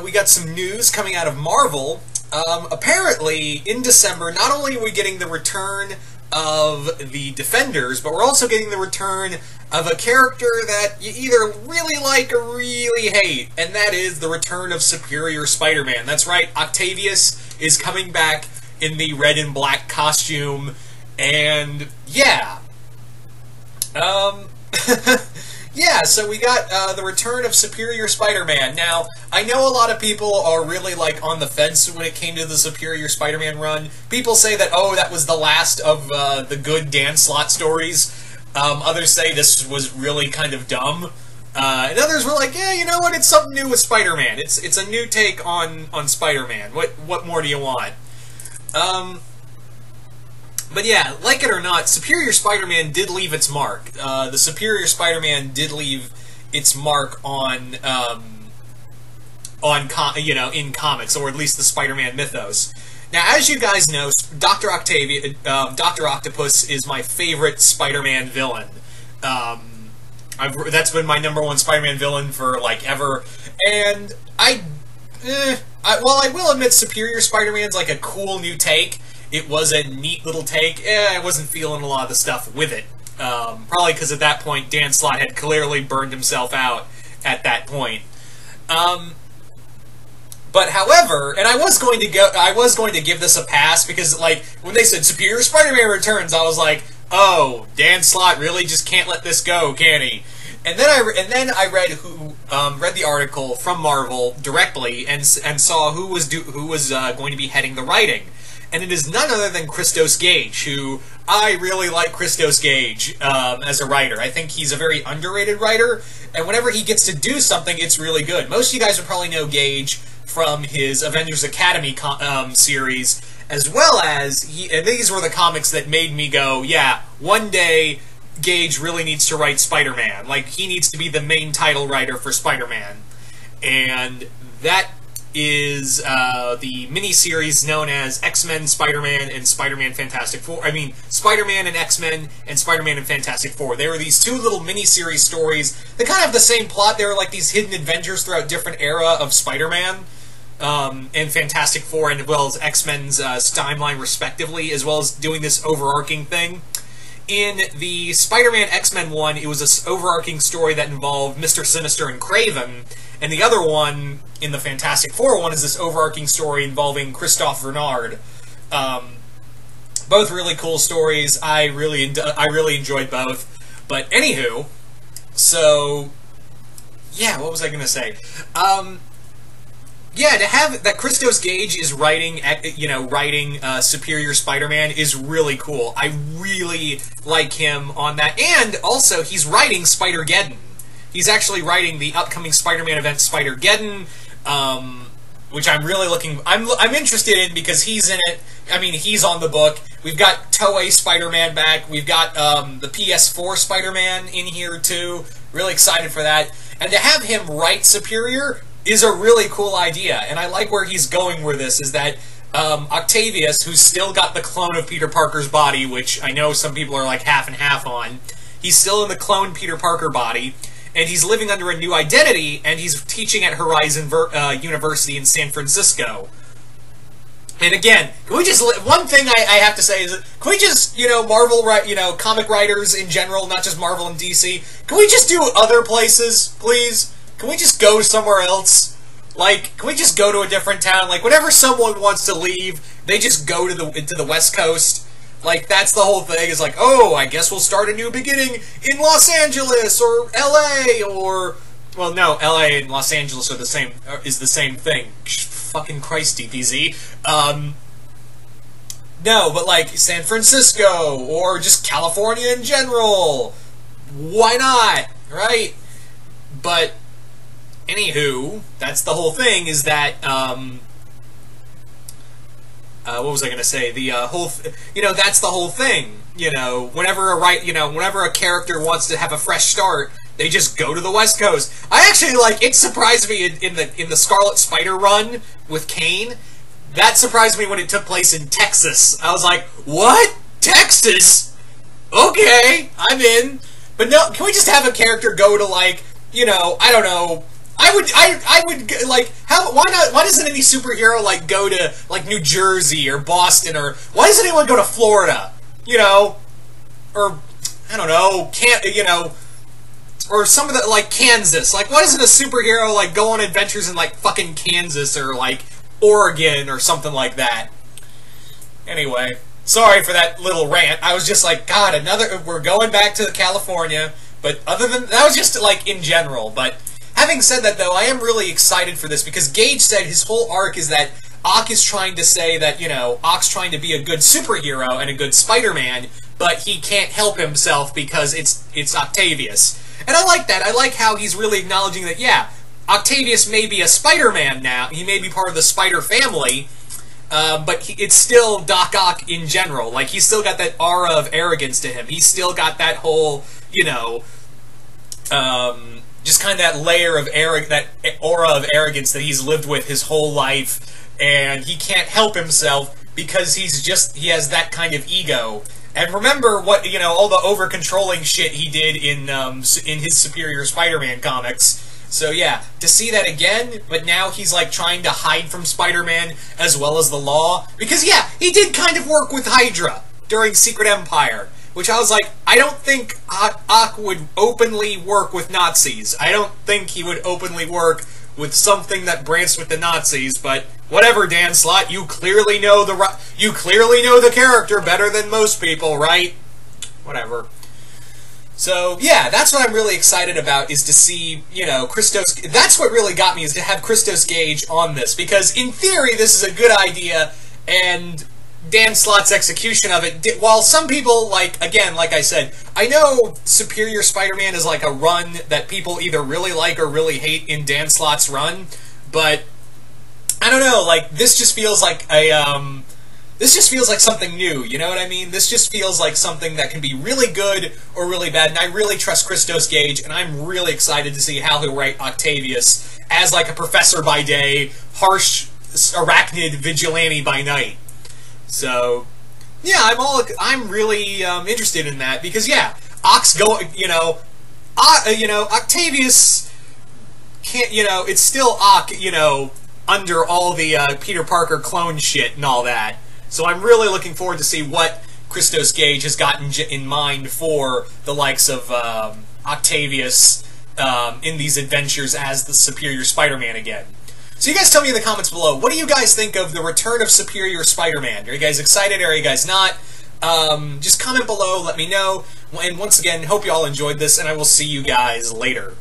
We got some news coming out of Marvel. Apparently, in December, not only are we getting the return of the Defenders, but we're also getting the return of a character that you either really like or really hate, and that is the return of Superior Spider-Man. That's right, Octavius is coming back in the red and black costume, and yeah. Yeah, so we got the return of Superior Spider-Man. Now, I know a lot of people are really, on the fence when it came to the Superior Spider-Man run. People say that, oh, that was the last of the good Dan Slott stories. Others say this was really kind of dumb. And others were like, yeah, you know what, it's something new with Spider-Man. It's a new take on Spider-Man. What more do you want? But yeah, like it or not, Superior Spider-Man did leave its mark. The Superior Spider-Man did leave its mark in comics, or at least the Spider-Man mythos. Now, as you guys know, Dr. Octopus is my favorite Spider-Man villain. That's been my #1 Spider-Man villain for, ever. And I will admit Superior Spider-Man's, a cool new take. It was a neat little take. I wasn't feeling a lot of the stuff with it. Probably because at that point, Dan Slott had clearly burned himself out at that point. But however, and I was going to give this a pass because, when they said Superior Spider-Man returns, I was like, oh, Dan Slott really just can't let this go, can he? And then I read the article from Marvel directly and saw who was going to be heading the writing. And it is none other than Christos Gage, who I really like Christos Gage as a writer. I think he's a very underrated writer, and whenever he gets to do something, it's really good. Most of you guys would probably know Gage from his Avengers Academy series, as well as, these were the comics that made me go, yeah, one day Gage really needs to write Spider-Man. He needs to be the main title writer for Spider-Man. And that is the miniseries known as X-Men, Spider-Man, and Spider-Man Fantastic Four. I mean, Spider-Man and X-Men and Spider-Man and Fantastic Four. They were these two little miniseries stories. They kind of have the same plot. They were like these hidden adventures throughout different era of Spider-Man and Fantastic Four, and as well as X-Men's timeline, respectively, as well as doing this overarching thing. In the Spider-Man X-Men one, it was this overarching story that involved Mr. Sinister and Kraven, and the other one, in the Fantastic Four one, is this overarching story involving Christophe Bernard. Both really cool stories. I really enjoyed both. But anywho, so yeah, what was I gonna say? Yeah, to have that Christos Gage is writing Superior Spider-Man is really cool. I really like him on that, and also he's writing Spider-Geddon. He's actually writing the upcoming Spider-Man event, Spider-Geddon, which I'm really I'm interested in because he's in it. I mean, he's on the book. We've got Toei Spider-Man back. We've got the PS4 Spider-Man in here too. Really excited for that. And to have him write Superior is a really cool idea. And I like where he's going with this, is that Octavius, who's still got the clone of Peter Parker's body, which I know some people are half and half on, he's still in the clone Peter Parker body, and he's living under a new identity, and he's teaching at Horizon University in San Francisco. And again, can we just, one thing I have to say is, can we just, Marvel, comic writers in general, not just Marvel and DC, can we just do other places, please? Can we just go somewhere else? Can we just go to a different town? Whenever someone wants to leave, they just go to the West Coast. That's the whole thing, is oh, I guess we'll start a new beginning in Los Angeles, or LA, or, well, no, LA and Los Angeles are the same thing. Fucking Christ, DPZ. No, but San Francisco, or just California in general. Why not, right? But anywho, that's the whole thing, is that, what was I going to say? The that's the whole thing. Whenever a character wants to have a fresh start, they just go to the West Coast. I actually it surprised me in the Scarlet Spider run with Kane. That surprised me when it took place in Texas. I was like, what? Texas? Okay, I'm in. But no, can we just have a character go to I don't know, I would like why not? Why doesn't any superhero like go to like New Jersey or Boston, or why doesn't anyone go to Florida? You know, or I don't know, or some of the like Kansas. Like, why doesn't a superhero like go on adventures in like fucking Kansas or like Oregon or something like that? Anyway, sorry for that little rant. I was just like, God, we're going back to California. But other than that, was just like in general. But having said that, though, I am really excited for this because Gage said his whole arc is that Ock is trying to say that, you know, Ock's trying to be a good superhero and a good Spider-Man, but he can't help himself because it's Octavius. And I like that. I like how he's really acknowledging that, yeah, Octavius may be a Spider-Man now. He may be part of the Spider family, but it's still Doc Ock in general. Like, he's still got that aura of arrogance to him. He's still got that whole, you know, just kind of that layer of that aura of arrogance that he's lived with his whole life, and he can't help himself because he has that kind of ego. And remember what, you know, all the over-controlling shit he did in his Superior Spider-Man comics. So yeah, to see that again, but now he's like trying to hide from Spider-Man as well as the law. Because yeah, he did kind of work with Hydra during Secret Empire, which I was like, I don't think Ock would openly work with Nazis. I don't think he would openly work with something that branched with the Nazis, but whatever, Dan Slott, you clearly know the character better than most people, right? Whatever. So, yeah, that's what I'm really excited about, is to see, you know, Christos... That's what really got me, is to have Christos Gage on this, because in theory this is a good idea, and Dan Slott's execution of it, while some people, like, again, like I said, I know Superior Spider-Man is like a run that people either really like or really hate in Dan Slott's run, but I don't know, like, this just feels like this just feels like something new, you know what I mean? This just feels like something that can be really good or really bad, and I really trust Christos Gage, and I'm really excited to see how he'll write Octavius as, like, a professor by day, harsh arachnid vigilante by night. So, yeah, I'm really interested in that, because, yeah, Octavius can't, you know, it's still Ock, you know, under all the Peter Parker clone shit and all that. So I'm really looking forward to see what Christos Gage has gotten in mind for the likes of Octavius in these adventures as the Superior Spider-Man again. So you guys tell me in the comments below, what do you guys think of the return of Superior Spider-Man? Are you guys excited, or are you guys not? Just comment below, let me know. And once again, hope you all enjoyed this, and I will see you guys later.